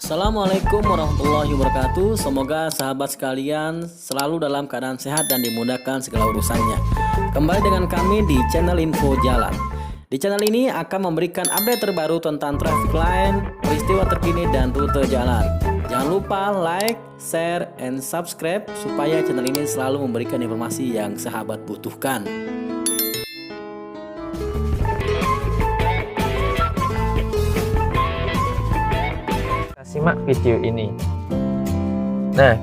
Assalamualaikum warahmatullahi wabarakatuh. Semoga sahabat sekalian selalu dalam keadaan sehat dan dimudahkan segala urusannya. Kembali dengan kami di channel Info Jalan. Di channel ini akan memberikan update terbaru tentang traffic light, peristiwa terkini dan rute jalan. Jangan lupa like, share, and subscribe supaya channel ini selalu memberikan informasi yang sahabat butuhkan. Simak video ini. Nah,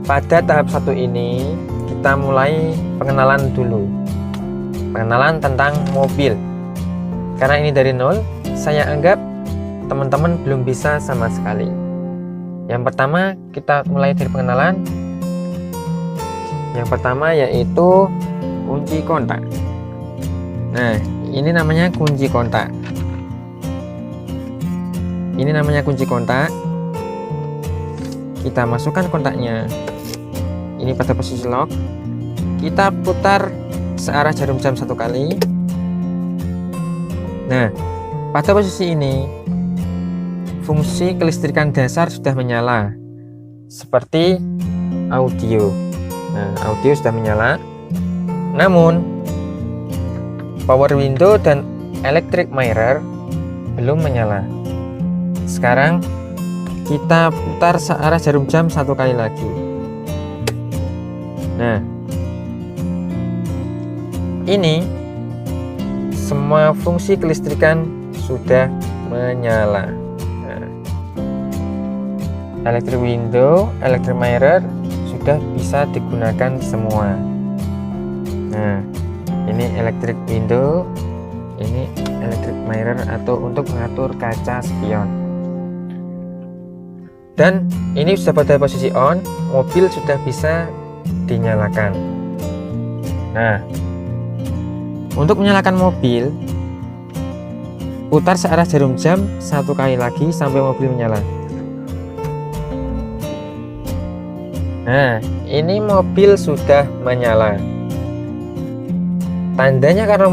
pada tahap 1 ini kita mulai pengenalan dulu. Pengenalan tentang mobil. Karena ini dari nol, saya anggap teman-teman belum bisa sama sekali. Yang pertama, kita mulai dari pengenalan. Yang pertama yaitu kunci kontak. Nah, ini namanya kunci kontak. Ini namanya kunci kontak. Kita masukkan kontaknya. Ini pada posisi lock. Kita putar searah jarum jam 1 kali. Nah, pada posisi ini fungsi kelistrikan dasar sudah menyala, seperti audio. Nah, audio sudah menyala. Namun power window dan electric mirror belum menyala. Sekarang kita putar searah jarum jam 1 kali lagi. Nah, ini semua fungsi kelistrikan sudah menyala. Nah, electric window, electric mirror sudah bisa digunakan semua. Nah, ini electric window, ini electric mirror atau untuk mengatur kaca spion. Dan ini sudah pada posisi on, mobil sudah bisa dinyalakan. Nah, untuk menyalakan mobil, putar searah jarum jam 1 kali lagi sampai mobil menyala. Nah, ini mobil sudah menyala. Tandanya karena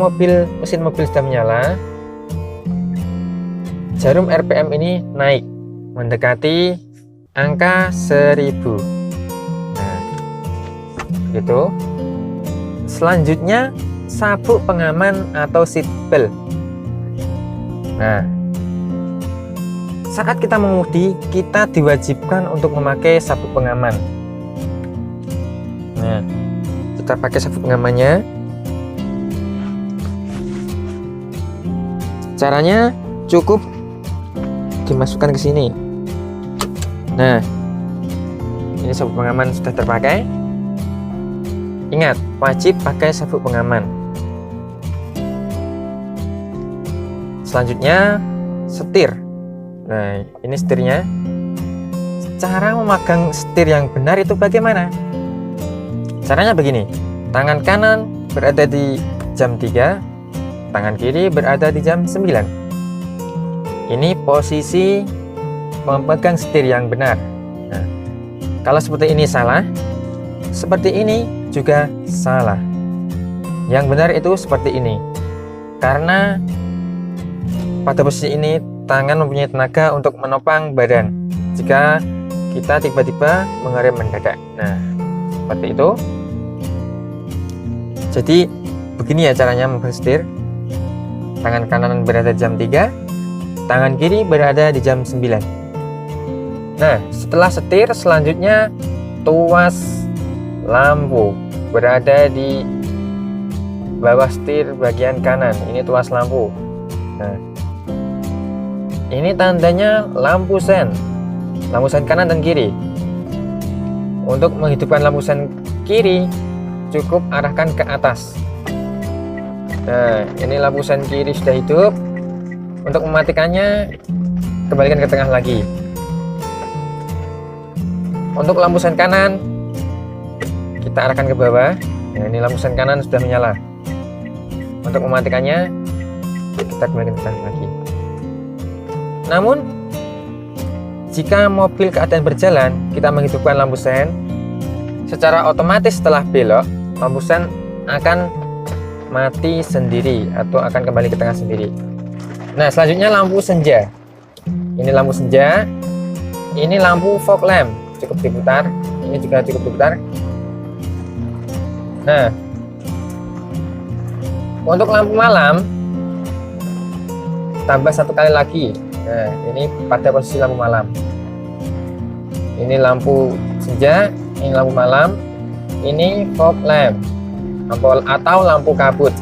mesin mobil sudah menyala, jarum RPM ini naik mendekati angka 1000. Nah, begitu. Selanjutnya sabuk pengaman atau seat belt. Nah, saat kita mengemudi, kita diwajibkan untuk memakai sabuk pengaman. Nah, kita pakai sabuk pengamannya. Caranya cukup dimasukkan ke sini. Nah, ini sabuk pengaman sudah terpakai. Ingat, wajib pakai sabuk pengaman. Selanjutnya, setir. Nah, ini setirnya. Cara memegang setir yang benar itu bagaimana? Caranya begini. Tangan kanan berada di jam 3, tangan kiri berada di jam 9. Ini posisi memegang setir yang benar. Nah, kalau seperti ini salah, seperti ini juga salah. Yang benar itu seperti ini, karena pada posisi ini tangan mempunyai tenaga untuk menopang badan jika kita tiba-tiba mengerem mendadak. Nah, seperti itu. Jadi begini ya caranya memegang setir. Tangan kanan berada di jam 3, tangan kiri berada di jam 9. Nah, setelah setir, selanjutnya tuas lampu berada di bawah setir bagian kanan. Ini tuas lampu. Nah, ini tandanya lampu sen kanan dan kiri. Untuk menghidupkan lampu sen kiri, cukup arahkan ke atas. Nah, ini lampu sen kiri sudah hidup. Untuk mematikannya, kembalikan ke tengah lagi. Untuk lampu sen kanan, kita arahkan ke bawah. Nah, ini lampu sen kanan sudah menyala. Untuk mematikannya, kita kembalikan ke tengah lagi. Namun, jika mobil keadaan berjalan, kita menghidupkan lampu sen, secara otomatis setelah belok, lampu sen akan mati sendiri atau akan kembali ke tengah sendiri. Nah, selanjutnya lampu senja. Ini lampu senja. Ini lampu fog lamp, cukup diputar. Ini juga cukup diputar. Nah, untuk lampu malam tambah satu kali lagi. Nah, ini pada posisi lampu malam. Ini lampu senja, ini lampu malam, ini fog lamp atau lampu kabut.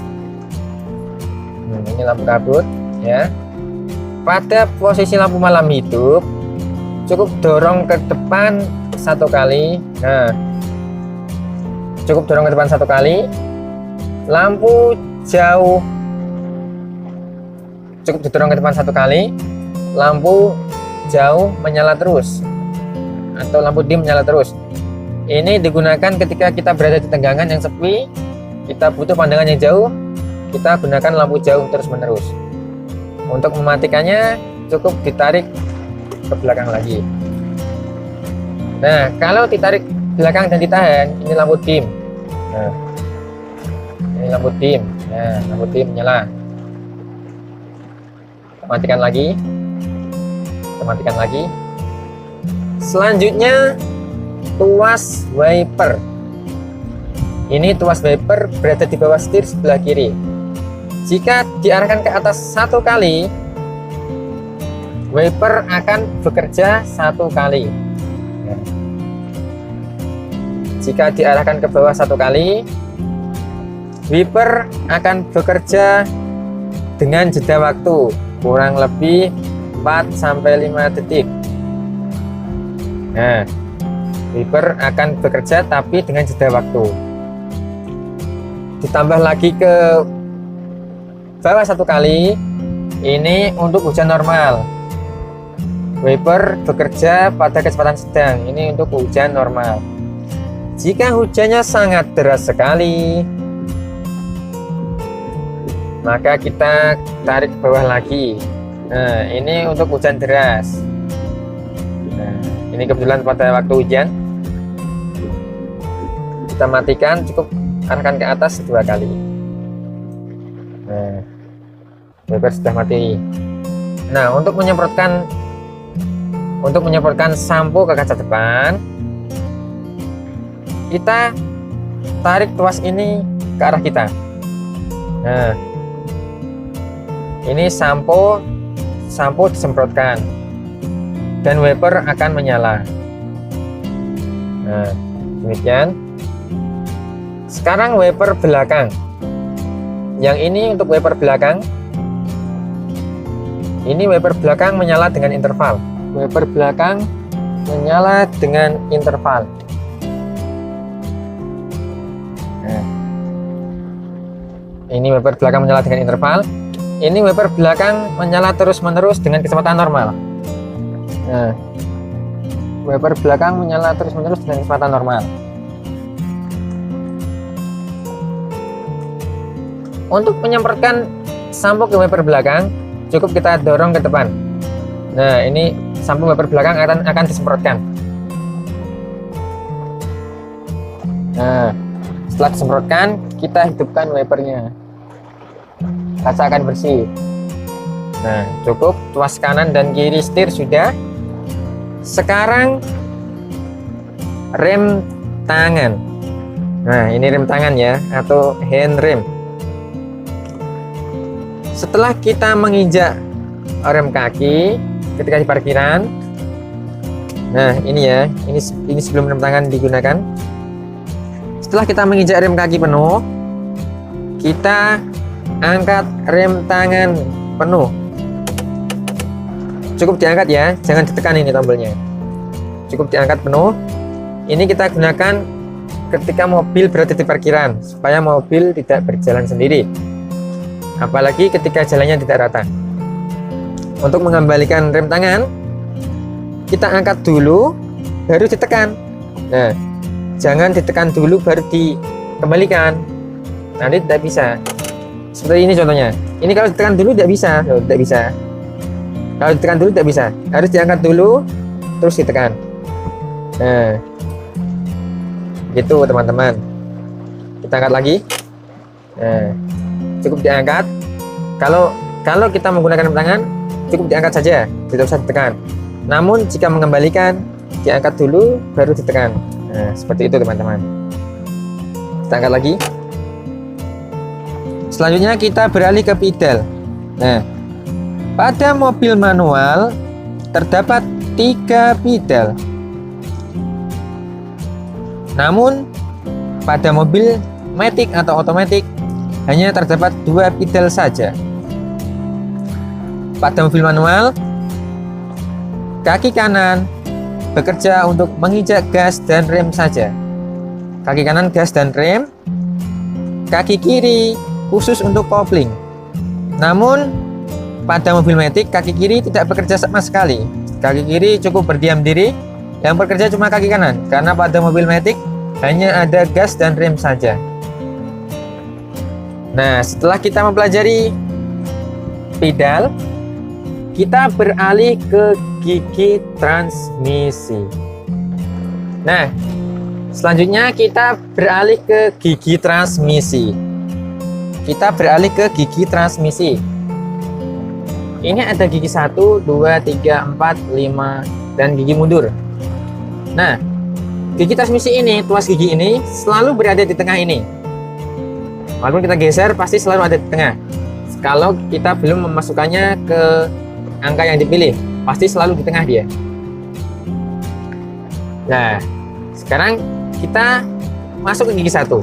Ini lampu kabut ya. Pada posisi lampu malam hidup, cukup dorong ke depan satu kali. Nah, cukup dorong ke depan satu kali. Lampu jauh, cukup didorong ke depan satu kali. Lampu jauh menyala terus, atau lampu dim menyala terus. Ini digunakan ketika kita berada di tenggangan yang sepi, kita butuh pandangan yang jauh, kita gunakan lampu jauh terus menerus. Untuk mematikannya cukup ditarik ke belakang lagi. Nah, kalau ditarik belakang dan ditahan, ini lampu dim. Nah, ini lampu dim. Nah, lampu dim menyala. Kita matikan lagi. Kita matikan lagi. Selanjutnya tuas wiper. Ini tuas wiper berada di bawah setir sebelah kiri. Jika diarahkan ke atas satu kali, wiper akan bekerja satu kali. Jika diarahkan ke bawah satu kali, wiper akan bekerja dengan jeda waktu kurang lebih 4-5 detik. Nah, wiper akan bekerja tapi dengan jeda waktu. Ditambah lagi ke bawah satu kali, ini untuk hujan normal. Wiper bekerja pada kecepatan sedang, ini untuk hujan normal. Jika hujannya sangat deras sekali, maka kita tarik ke bawah lagi. Nah, ini untuk hujan deras. Nah, ini kebetulan pada waktu hujan. Kita matikan, cukup arahkan ke atas 2 kali. Nah, wiper sudah mati. Nah, untuk menyemprotkan sampo ke kaca depan, kita tarik tuas ini ke arah kita. Nah, ini sampo disemprotkan dan wiper akan menyala. Nah, demikian. Sekarang wiper belakang. Yang ini untuk wiper belakang. Ini wiper belakang menyala dengan interval. Wiper belakang menyala dengan interval. Nah, ini wiper belakang menyala dengan interval. Ini wiper belakang menyala terus-menerus dengan kecepatan normal. Nah, wiper belakang menyala terus-menerus dengan kecepatan normal. Untuk menyemprotkan sampo ke wiper belakang, cukup kita dorong ke depan. Nah, ini sampo wiper belakang akan disemprotkan. Nah, setelah disemprotkan, kita hidupkan wipernya. Kaca akan bersih. Nah, cukup tuas kanan dan kiri setir sudah. Sekarang rem tangan. Nah, ini rem tangan ya, atau hand rem. Setelah kita menginjak rem kaki ketika di parkiran, nah ini ya, ini sebelum rem tangan digunakan. Setelah kita menginjak rem kaki penuh, kita angkat rem tangan penuh. Cukup diangkat ya, jangan ditekan ini tombolnya. Cukup diangkat penuh. Ini kita gunakan ketika mobil berada di parkiran, supaya mobil tidak berjalan sendiri. Apalagi ketika jalannya tidak rata. Untuk mengembalikan rem tangan, kita angkat dulu, baru ditekan. Nah, jangan ditekan dulu baru dikembalikan. Nanti tidak bisa. Seperti ini contohnya. Ini kalau ditekan dulu tidak bisa, tidak bisa. Kalau ditekan dulu tidak bisa, harus diangkat dulu, terus ditekan. Nah, gitu teman-teman. Kita angkat lagi. Nah, cukup diangkat. Kalau kita menggunakan rem tangan, cukup diangkat saja, tidak usah ditekan. Namun jika mengembalikan, diangkat dulu baru ditekan. Nah, seperti itu teman-teman. Kita angkat lagi. Selanjutnya kita beralih ke pedal. Nah, pada mobil manual terdapat 3 pedal. Namun pada mobil matic atau otomatis hanya terdapat 2 pedal saja. Pada mobil manual, kaki kanan bekerja untuk menginjak gas dan rem saja. Kaki kanan gas dan rem, kaki kiri khusus untuk kopling. Namun pada mobil matic kaki kiri tidak bekerja sama sekali. Kaki kiri cukup berdiam diri, yang bekerja cuma kaki kanan, karena pada mobil matic hanya ada gas dan rem saja. Nah, setelah kita mempelajari pedal, kita beralih ke gigi transmisi. Nah, selanjutnya kita beralih ke gigi transmisi. Kita beralih ke gigi transmisi. Ini ada gigi 1, 2, 3, 4, 5, dan gigi mundur. Nah, gigi transmisi ini, tuas gigi ini selalu berada di tengah ini. Walaupun kita geser, pasti selalu ada di tengah. Kalau kita belum memasukkannya ke angka yang dipilih, pasti selalu di tengah dia. Nah, sekarang kita masuk ke gigi 1.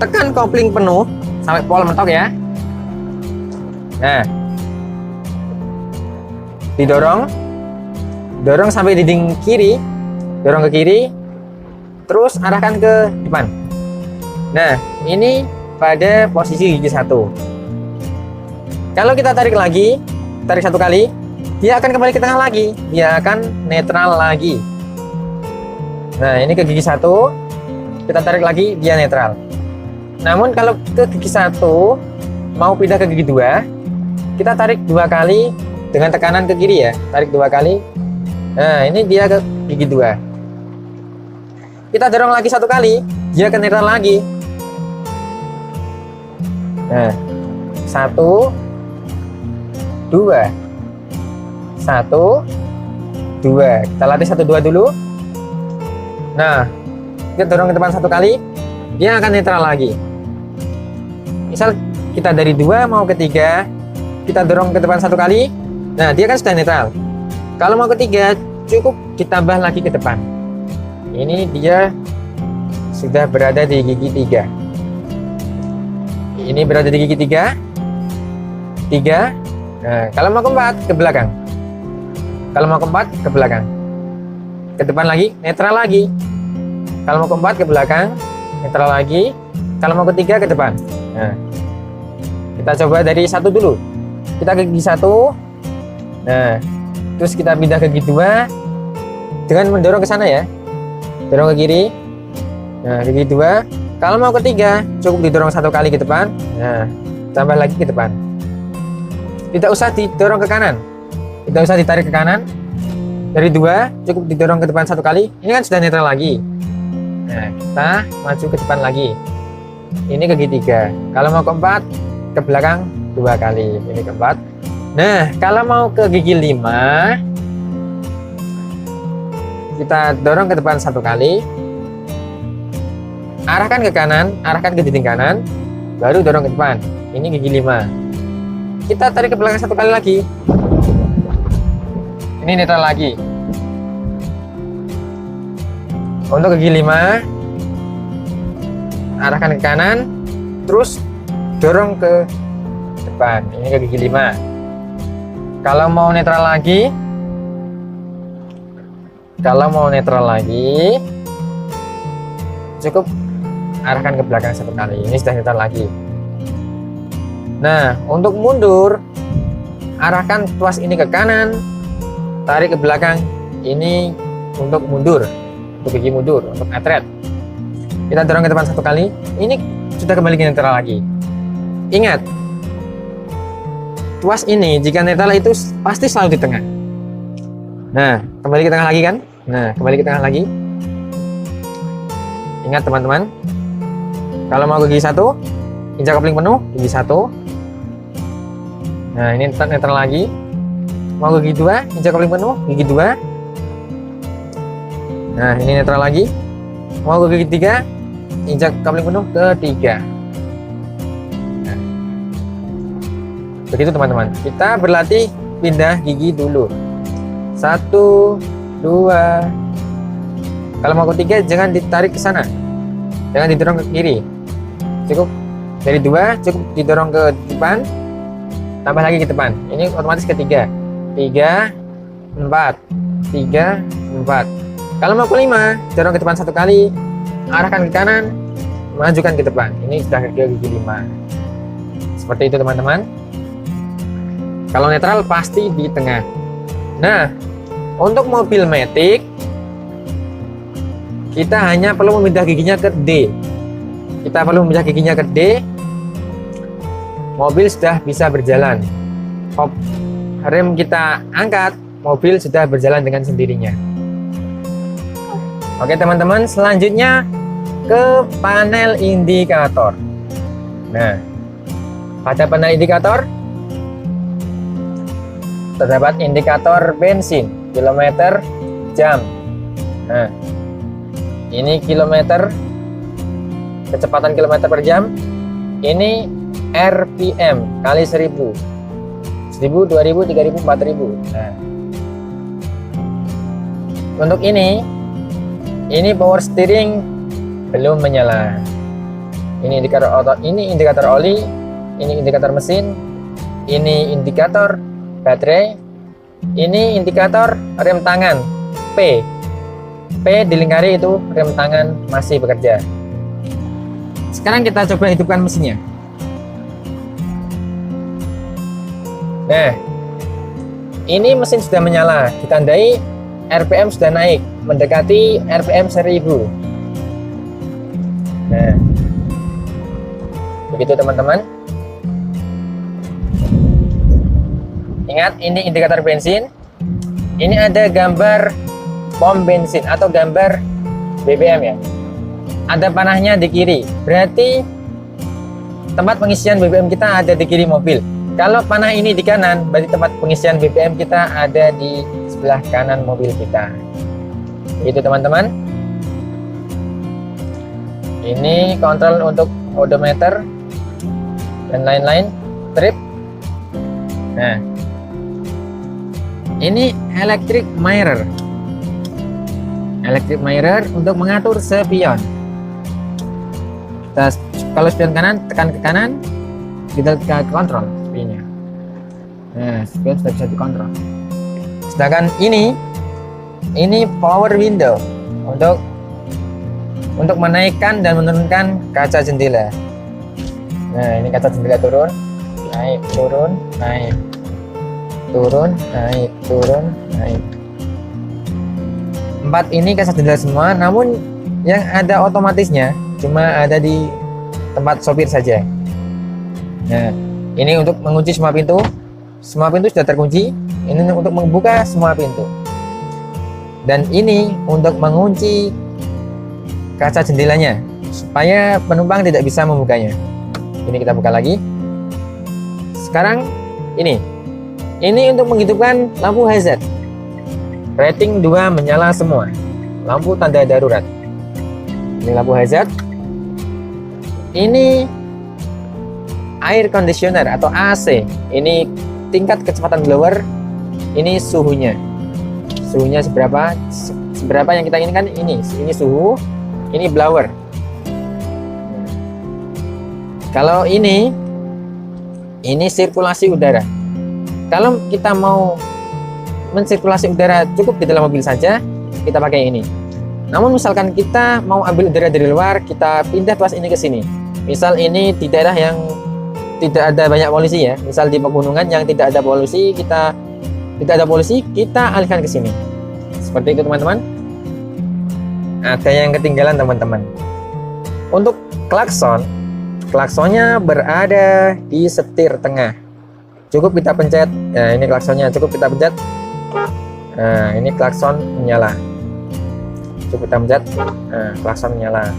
Tekan kopling penuh sampai pol mentok ya. Nah, dorong sampai dinding kiri, dorong ke kiri, terus arahkan ke depan. Nah, ini pada posisi gigi 1. Kalau kita tarik lagi, tarik 1 kali, dia akan kembali ke tengah lagi, dia akan netral lagi. Nah, ini ke gigi 1, kita tarik lagi, dia netral. Namun kalau ke gigi 1 mau pindah ke gigi 2, kita tarik 2 kali dengan tekanan ke kiri ya, tarik 2 kali. Nah, ini dia ke gigi 2. Kita dorong lagi 1 kali, dia ke netral lagi. Nah, 1, 2, 1, 2. Kita latih 1, 2 dulu. Nah, kita dorong ke depan 1 kali, dia akan netral lagi. Misal kita dari 2 mau ke 3, kita dorong ke depan 1 kali, nah dia kan sudah netral. Kalau mau ke 3, cukup ditambah lagi ke depan. Ini dia sudah berada di gigi 3. Ini berada di gigi 3. Nah, kalau mau ke 4, ke belakang. Kalau mau ke 4, ke belakang. Ke depan lagi, netral lagi. Kalau mau ke 4, ke belakang, netral lagi. Kalau mau ke 3, ke depan. Nah, kita coba dari 1 dulu. Kita ke gigi 1. Nah, terus kita pindah ke gigi 2 dengan mendorong ke sana ya. Dorong ke kiri. Nah, ke gigi 2. Kalau mau ke 3, cukup didorong 1 kali ke depan. Nah, tambah lagi ke depan. Tidak usah didorong ke kanan. Tidak usah ditarik ke kanan. Dari 2, cukup didorong ke depan 1 kali. Ini kan sudah netral lagi. Nah, kita maju ke depan lagi. Ini ke gigi 3. Kalau mau ke 4, ke belakang 2 kali. Ini ke 4. Nah, kalau mau ke gigi 5, kita dorong ke depan 1 kali. Arahkan ke kanan, arahkan ke dinding kanan, baru dorong ke depan. Ini gigi 5. Kita tarik ke belakang 1 kali lagi. Ini netral lagi. Untuk gigi 5, arahkan ke kanan, terus dorong ke depan. Ini ke gigi 5. Kalau mau netral lagi, cukup arahkan ke belakang 1 kali. Ini sudah netral lagi. Nah, untuk mundur, arahkan tuas ini ke kanan, tarik ke belakang. Ini untuk mundur, untuk gigi mundur, untuk atret. Kita dorong ke depan 1 kali. Ini sudah kembali ke netral lagi. Ingat, tuas ini jika netral itu pasti selalu di tengah. Nah, kembali ke tengah lagi kan? Nah, kembali ke tengah lagi. Ingat teman-teman, kalau mau ke gigi 1, injak kopling penuh, gigi 1. Nah, ini netral lagi. mau gigi 2, injak kopling penuh, gigi 2. Nah, ini netral lagi. Mau ke gigi 3, injak kopling penuh ke 3. Nah, begitu teman-teman. Kita berlatih pindah gigi dulu. 1, 2. Kalau mau ke 3 jangan ditarik ke sana. Jangan didorong ke kiri. Cukup dari 2, cukup didorong ke depan. Tambah lagi ke depan. Ini otomatis ke 3. 3, 4. 3, 4. Kalau mau ke 5, dorong ke depan 1 kali, arahkan ke kanan, majukan ke depan. Ini sudah ke gigi 5. Seperti itu teman-teman. Kalau netral pasti di tengah. Nah, untuk mobil matic kita hanya perlu memindah giginya ke D. Kita perlu memindah giginya ke D. Mobil sudah bisa berjalan. Rem kita angkat, mobil sudah berjalan dengan sendirinya. Oke teman-teman, selanjutnya ke panel indikator. Nah, pada panel indikator terdapat indikator bensin, kilometer, jam. Nah, ini kilometer, kecepatan kilometer per jam. Ini RPM kali 1000, 1000, 2000, 3000, 4000. Nah, untuk ini power steering belum menyala. Ini indikator auto, ini indikator oli, ini indikator mesin, ini indikator baterai, ini indikator rem tangan P dilingkari itu rem tangan masih bekerja. Sekarang kita coba hidupkan mesinnya. Nah, ini mesin sudah menyala, ditandai RPM sudah naik mendekati RPM 1000. Nah, begitu teman-teman. Ingat, ini indikator bensin. Ini ada gambar pom bensin atau gambar BBM ya. Ada panahnya di kiri. Berarti tempat pengisian BBM kita ada di kiri mobil. Kalau panah ini di kanan, berarti tempat pengisian BBM kita ada di sebelah kanan mobil kita. Itu teman-teman. Ini kontrol untuk odometer dan lain-lain, trip. Nah, ini electric mirror. Electric mirror untuk mengatur spion. Kita, kalau spion kanan, tekan ke kanan, kita tekan ke kontrol spionnya. Nah, spion sudah bisa dikontrol. Sedangkan ini power window untuk menaikkan dan menurunkan kaca jendela. Nah, ini kaca jendela turun, naik, turun, naik, turun, naik, turun, naik. 4 ini kaca jendela semua, namun yang ada otomatisnya cuma ada di tempat sopir saja. Nah, ini untuk mengunci semua pintu. Semua pintu sudah terkunci. Ini untuk membuka semua pintu. Dan ini untuk mengunci kaca jendelanya supaya penumpang tidak bisa membukanya. Ini kita buka lagi. Sekarang ini untuk menghidupkan lampu hazard. Rating 2 menyala semua. Lampu tanda darurat. Ini lampu hazard. Ini air conditioner atau AC. Ini tingkat kecepatan blower. Ini suhunya. Suhunya seberapa yang kita inginkan. Ini suhu, ini blower. Kalau ini sirkulasi udara. Kalau kita mau mensirkulasi udara cukup di dalam mobil saja, kita pakai ini. Namun misalkan kita mau ambil udara dari luar, kita pindah tuas ini ke sini. Misal ini di daerah yang tidak ada banyak polusi ya, misal di pegunungan yang tidak ada polusi, kita alihkan ke sini. Seperti itu teman-teman. Ada yang ketinggalan teman-teman. Untuk klaksonnya berada di setir tengah. Cukup kita pencet. Nah, ini klaksonnya cukup kita pencet. Nah, ini klakson menyala. Cukup kita pencet. Nah, klakson menyala.